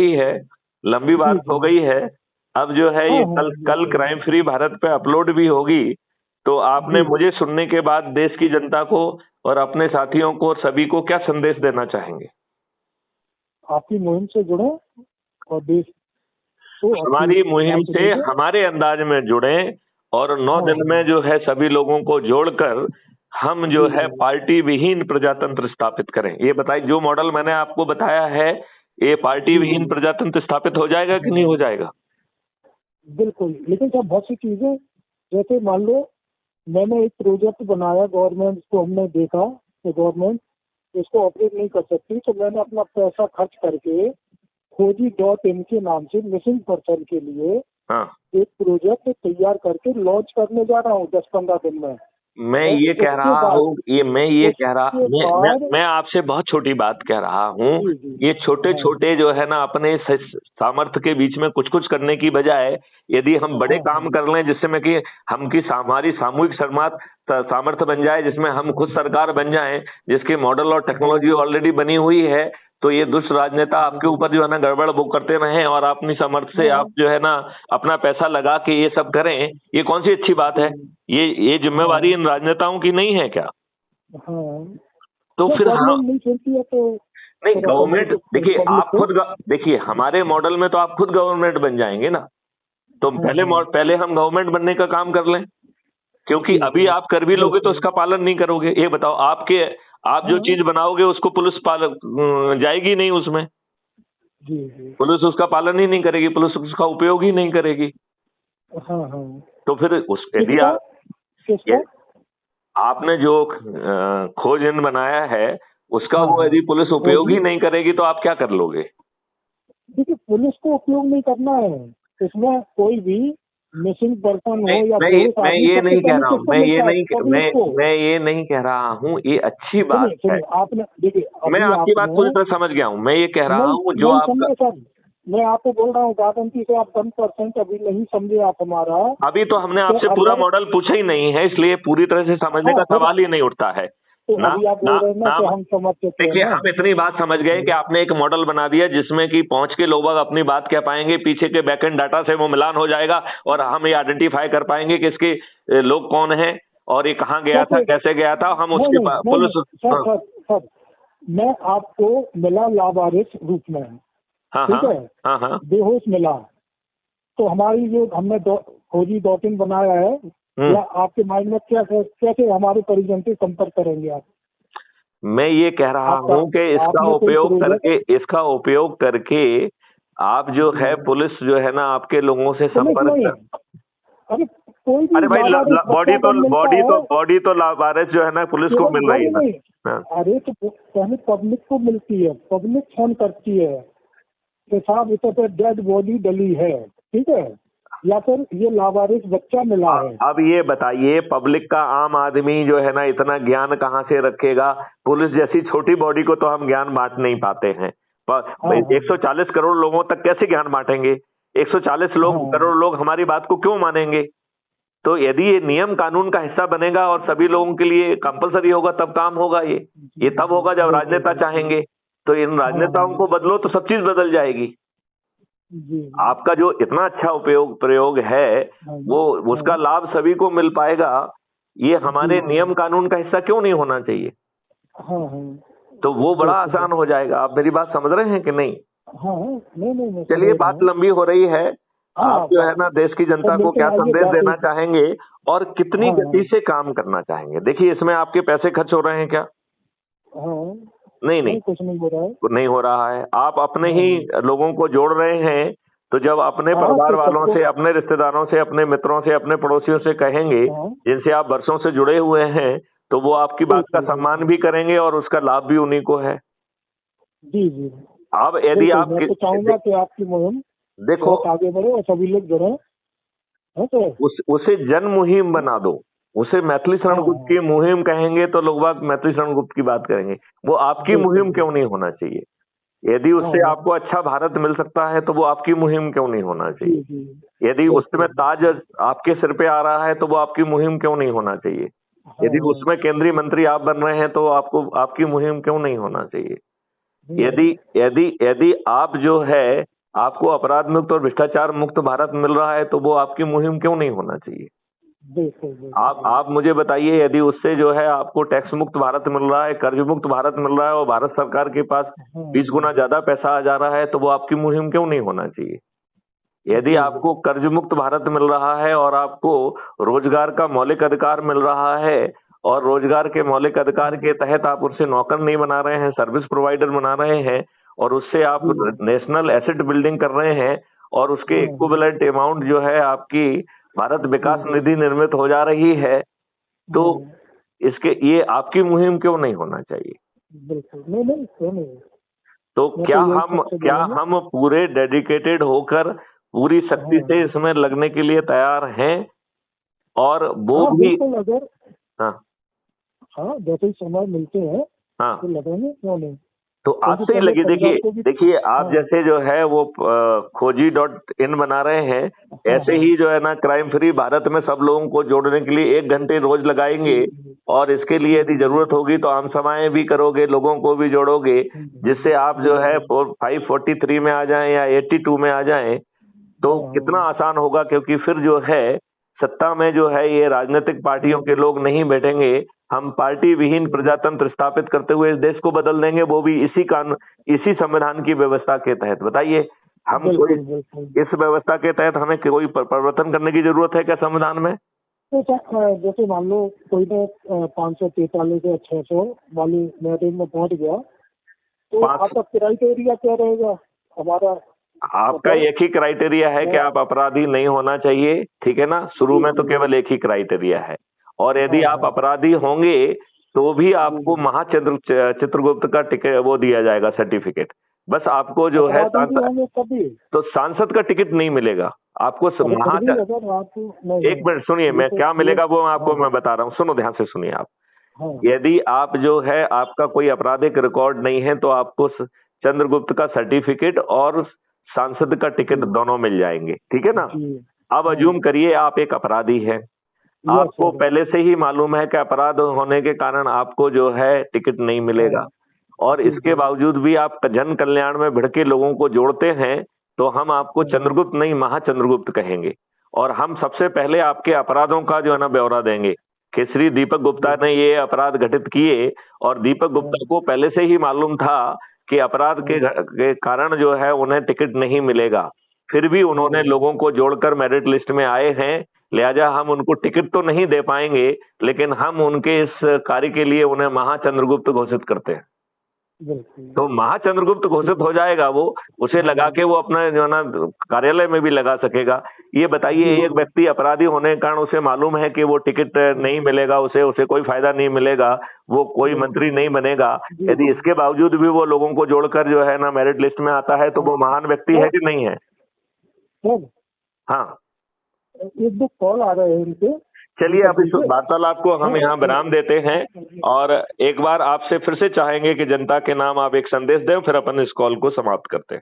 गई है, लंबी जी बात हो जी। गई है। अब जो है हाँ ये हाँ कल कल बिल्कुल। क्राइम फ्री भारत पे अपलोड भी होगी, तो आपने जी मुझे सुनने के बाद देश की जनता को और अपने साथियों को और सभी को क्या संदेश देना चाहेंगे? आपकी मुहिम से जुड़े और देश को अच्छी हमारी राह मुहिम पे से ले जाए। हमारे अंदाज में जुड़ें और 9 हाँ दिन हाँ। में जो है सभी लोगों को जोड़कर हम जो जी है जी। पार्टी विहीन प्रजातंत्र स्थापित करें। ये बताइए, जो मॉडल मैंने आपको बताया है, ये पार्टी जी जी। विहीन प्रजातंत्र स्थापित हो जाएगा कि नहीं हो जाएगा? बिल्कुल, लेकिन सर बहुत सी चीजें, जैसे मान लो मैंने एक प्रोजेक्ट बनाया, गवर्नमेंट को हमने देखा कि गवर्नमेंट इसको ऑपरेट नहीं कर सकती, तो मैंने अपना पैसा खर्च करके खोजी.in के नाम से मिसिंग पर्सन के लिए हाँ। एक प्रोजेक्ट तैयार करके लॉन्च करने जा रहा हूँ 10-15 दिन में। मैं और ये कह उसके रहा बाद हूँ, उसके बाद मैं आपसे बहुत छोटी बात कह रहा हूँ। जी जी। ये छोटे हाँ छोटे जो है ना अपने सामर्थ्य के बीच में कुछ कुछ करने की बजाय यदि हम बड़े हाँ काम हाँ। कर लें, जिससे में कि हमारी सामूहिक सामर्थ्य बन जाए, जिसमें हम खुद सरकार बन जाएं, जिसके मॉडल और टेक्नोलॉजी हाँ ऑलरेडी बनी हुई है, तो ये दुष्ट राजनेता जी आपके जी। ऊपर जो है ना गड़बड़ वो करते रहें और अपनी सामर्थ्य से आप हाँ जो है ना अपना पैसा लगा के ये सब करें, ये कौन सी अच्छी बात है? जी। ये जिम्मेवारी हाँ इन राजनेताओं की नहीं है क्या? हाँ। तो जब फिर हाँ। गवर्नमेंट नहीं चलती है तो नहीं, फिर अपन गवर्नमेंट को देखिए, पब्लिक आप को। खुद देखिए हमारे मॉडल में तो आप खुद गवर्नमेंट बन जाएंगे ना। तो हाँ हाँ। पहले हम गवर्नमेंट बनने का काम कर लें, क्योंकि जी अभी जी। आप कर भी लोगे तो बिल्कुल। उसका पालन नहीं करोगे। ये बताओ, आप जो हाँ। चीज बनाओगे उसको पुलिस जाएगी नहीं उसमें, जी जी। पुलिस उसका पालन ही नहीं करेगी, पुलिस उसका उपयोग ही नहीं करेगी। हाँ हाँ। तो फिर उस यदि किसका? आप किसका? ये- आपने जो खोज इन बनाया है उसका हाँ वो हाँ। यदि पुलिस वो उपयोग जी। ही नहीं करेगी तो आप क्या कर लोगे? देखिए, पुलिस को उपयोग नहीं करना है इसमें, कोई भी मिसिंग पर्सन हो या बेहोश मैं आदमी, ये सबसे नहीं कह पहले रहा हूँ, किसको मिलता है? पब्लिक को। मैं ये नहीं कह रहा हूँ, ये अच्छी बात सुनिए है। सुनिए, आपने देखिए मैं अभी आपकी बात आपने पूरी तरह समझ गया हूँ। मैं ये कह रहा नहीं हूँ जो नहीं आपका समझे सर। मैं आपको बोल रहा हूँ गारंटी से, आप 1% अभी नहीं समझे आप हमारा। अभी तो हमने तो आपसे पूरा अगर मॉडल पूछा ही नहीं है, इसलिए पूरी तरह से समझने हाँ का फिर, सवाल ही नहीं उठता है। तो ना अभी आप ना बोल रहे हैं ना ना कि हम समझ चुके हैं देखिए, ना। हम इतनी बात समझ गए कि जी आपने एक मॉडल बना दिया जिसमें कि पहुंच के लोग बाग अपनी बात कह पाएंगे, पीछे के बैकएंड डाटा से वो मिलान हो जाएगा और हम ये आइडेंटिफाई कर पाएंगे कि इसके लोग कौन हैं और ये कहाँ गया था, कैसे? कैसे गया था, हम नहीं उसके नहीं नहीं नहीं पुलिस। सर हाँ सर सर, मैं आपको मिला लावारिस रूप में, हाँ हाँ ठीक है, हाँ हाँ। बेहोश मिला, तो हमारी जो हमने खोजी.in बनाया है, या आपके माइंड में क्या कैसे हमारे परिजन से संपर्क करेंगे आप? मैं ये कह रहा आपका हूँ कि आपने कोई प्रोजेक्ट? इसका उपयोग करके आप जो जी है पुलिस जो है ना आपके लोगों से पुलिस संपर्क नहीं, कर। अरे कोई भी अरे भाई, लावारिस बच्चा अगर मिलता है, बॉडी तो लावारिस जो है ना पुलिस को केवल मिल रही बॉडी है ना। नहीं, हाँ। अरे तो पहले पब्लिक को मिलती है, पब्लिक फोन करती है कि साहब इस पे डेड बॉडी डली है, ठीक है, या फिर ये लावारिस बच्चा मिला है। अब ये बताइए, पब्लिक का आम आदमी जो है ना इतना ज्ञान कहाँ से रखेगा? पुलिस जैसी छोटी बॉडी को तो हम ज्ञान बांट नहीं पाते हैं। हाँ हाँ 140 करोड़ लोगों तक कैसे ज्ञान बांटेंगे? 140 हाँ। करोड़ लोग हमारी बात को क्यों मानेंगे? तो यदि ये नियम कानून का हिस्सा बनेगा और सभी लोगों के लिए कंपलसरी होगा तब काम होगा। ये तब होगा जब बिल्कुल राजनेता बिल्कुल। चाहेंगे। तो इन हाँ राजनेताओं हाँ। को बदलो तो सब चीज बदल जाएगी। जी जी। आपका जो इतना अच्छा प्रयोग है हाँ वो उसका हाँ। लाभ सभी को मिल पाएगा। ये जी हमारे जी। नियम कानून का हिस्सा क्यों नहीं होना चाहिए? हाँ हाँ। तो वो बड़ा बिल्कुल। आसान हो जाएगा। आप मेरी बात समझ रहे हैं कि नहीं? हाँ हाँ, नहीं नहीं मैं चलिए, समझ रहा बात हूँ। लंबी हो रही है। आप हाँ जो है ना देश की तो जनता को लेकिन क्या आइए संदेश बात देना एक। चाहेंगे और कितनी हाँ गति से काम करना चाहेंगे? देखिए, इसमें आपके पैसे खर्च हो रहे हैं क्या? हाँ। नहीं नहीं, नहीं कुछ नहीं हो रहा है। नहीं हो रहा है। आप अपने हाँ ही हाँ। लोगों को जोड़ रहे हैं। तो जब अपने हाँ परिवार तो वालों सबको। से, अपने रिश्तेदारों से, अपने मित्रों से, अपने पड़ोसियों से कहेंगे हाँ। जिनसे आप वर्षों से जुड़े हुए हैं, तो वो आपकी बात का बिल्कुल सम्मान बिल्कुल। भी करेंगे और उसका लाभ भी उन्हीं को है। जी जी। अब यदि बिल्कुल, आप मैं तो चाहूंगा कि आपकी मुहिम देखो, बहुत आगे बढ़े और सभी लोग जुड़े, है तो। उसे जन मुहिम बना दो। उसे मैथिली शरण हाँ गुप्त हाँ। की मुहिम कहेंगे तो लोग बाग मैथिली शरण गुप्त की बात करेंगे। वो आपकी बिल्कुल मुहिम क्यों बिल्कुल। नहीं होना चाहिए? यदि हाँ उससे हाँ। आपको अच्छा भारत मिल सकता है तो वो आपकी मुहिम क्यों नहीं होना जी चाहिए? जी। यदि उसमें बिल्कुल। ताज आपके सिर पे आ रहा है तो वो आपकी मुहिम क्यों नहीं होना चाहिए? हाँ यदि हाँ। उसमें केंद्रीय मंत्री आप बन रहे हैं तो आपको आपकी मुहिम क्यों नहीं होना चाहिए? हम्म। यदि यदि यदि आप जो है आपको अपराध मुक्त और भ्रष्टाचार मुक्त भारत मिल रहा है तो वो आपकी मुहिम क्यों नहीं होना चाहिए? बिल्कुल बिल्कुल। आप मुझे बताइए, यदि उससे जो है आपको टैक्स मुक्त भारत मिल रहा है, कर्ज मुक्त भारत मिल रहा है और भारत सरकार के पास हाँ 20 गुना ज्यादा पैसा आ जा रहा है तो वो आपकी मुहिम क्यों नहीं होना चाहिए? यदि आपको कर्ज मुक्त भारत मिल रहा है और आपको रोजगार का मौलिक अधिकार मिल रहा है और रोजगार के मौलिक अधिकार के तहत आप उनसे नौकर नहीं बना रहे हैं, सर्विस प्रोवाइडर बना रहे हैं और उससे आप नेशनल एसेट बिल्डिंग कर रहे हैं और उसके इक्विवेलेंट अमाउंट जो है आपकी भारत विकास निधि निर्मित हो जा रही है, तो इसके ये आपकी मुहिम क्यों नहीं होना चाहिए? बिल्कुल नहीं नहीं क्यों नहीं। तो क्या हम पूरे डेडिकेटेड होकर पूरी शक्ति से इसमें लगने के लिए तैयार हैं? और वो भी अगर हाँ जैसे ही समय मिलते हैं हाँ तो लगेंगे क्यों नहीं। तो आपसे ही लगी। देखिए आप जैसे जो है वो खोजी.in बना रहे हैं, ऐसे ही जो है ना क्राइम फ्री भारत में सब लोगों को जोड़ने के लिए 1 घंटे रोज लगाएंगे और इसके लिए यदि जरूरत होगी तो आम सभाएं भी करोगे, लोगों को भी जोड़ोगे, जिससे आप जो है 543 में आ जाएं या 82 में आ जाएं तो कितना आसान होगा। क्योंकि फिर जो है सत्ता में जो है ये राजनीतिक पार्टियों के लोग नहीं बैठेंगे, हम पार्टी विहीन प्रजातंत्र स्थापित करते हुए इस देश को बदल देंगे, वो भी इसी संविधान की व्यवस्था के तहत। बताइए हम कोई इस व्यवस्था के तहत हमें कोई परिवर्तन करने की जरूरत है क्या संविधान में? तो जैसे मान लो कोई ने 543 या 600 वाली मैरिज में पहुंच गया तो आपका क्राइटेरिया क्या रहेगा? हमारा आपका एक ही क्राइटेरिया है कि आप अपराधी नहीं होना चाहिए, ठीक है ना। शुरू में तो केवल एक ही क्राइटेरिया है और यदि आप अपराधी होंगे तो भी आपको चित्रगुप्त का टिकट वो दिया जाएगा, सर्टिफिकेट। बस आपको जो है तो सांसद का टिकट नहीं मिलेगा आपको। एक मिनट सुनिए, मैं क्या मिलेगा वो आपको मैं बता रहा हूँ, सुनो ध्यान से सुनिए आप। यदि आप जो है आपका कोई आपराधिक रिकॉर्ड नहीं है तो आपको चंद्रगुप्त का सर्टिफिकेट और सांसद का टिकट दोनों मिल जाएंगे, ठीक है ना। अब अज्यूम करिए आप एक अपराधी हैं, आपको पहले से ही मालूम है कि अपराध होने के कारण आपको जो है टिकट नहीं मिलेगा और इसके बावजूद भी आप जन कल्याण में भिड़ के लोगों को जोड़ते हैं तो हम आपको चंद्रगुप्त नहीं महाचंद्रगुप्त कहेंगे और हम सबसे पहले आपके अपराधों का जो है ना ब्यौरा देंगे कि श्री दीपक गुप्ता ने ये अपराध घटित किए और दीपक गुप्ता को पहले से ही मालूम था कि अपराध के कारण जो है उन्हें टिकट नहीं मिलेगा, फिर भी उन्होंने लोगों को जोड़कर मेरिट लिस्ट में आए हैं, लिहाजा हम उनको टिकट तो नहीं दे पाएंगे लेकिन हम उनके इस कार्य के लिए उन्हें महाचंद्रगुप्त घोषित करते हैं। तो महाचंद्रगुप्त घोषित हो जाएगा, वो उसे लगा के वो अपना जो है ना कार्यालय में भी लगा सकेगा। ये बताइए एक व्यक्ति अपराधी होने के कारण उसे मालूम है कि वो टिकट नहीं मिलेगा, उसे कोई फायदा नहीं मिलेगा, वो कोई मंत्री नहीं बनेगा, यदि इसके बावजूद भी वो लोगों को जोड़कर जो है ना मेरिट लिस्ट में आता है तो वो महान व्यक्ति है कि नहीं है? हाँ, एक दो कॉल आ रहे हैं इनके। चलिए अब इस वार्तालाप को हम यहाँ विराम देते हैं और एक बार आपसे फिर से चाहेंगे कि जनता के नाम आप एक संदेश दें, फिर अपन इस कॉल को समाप्त करते हैं।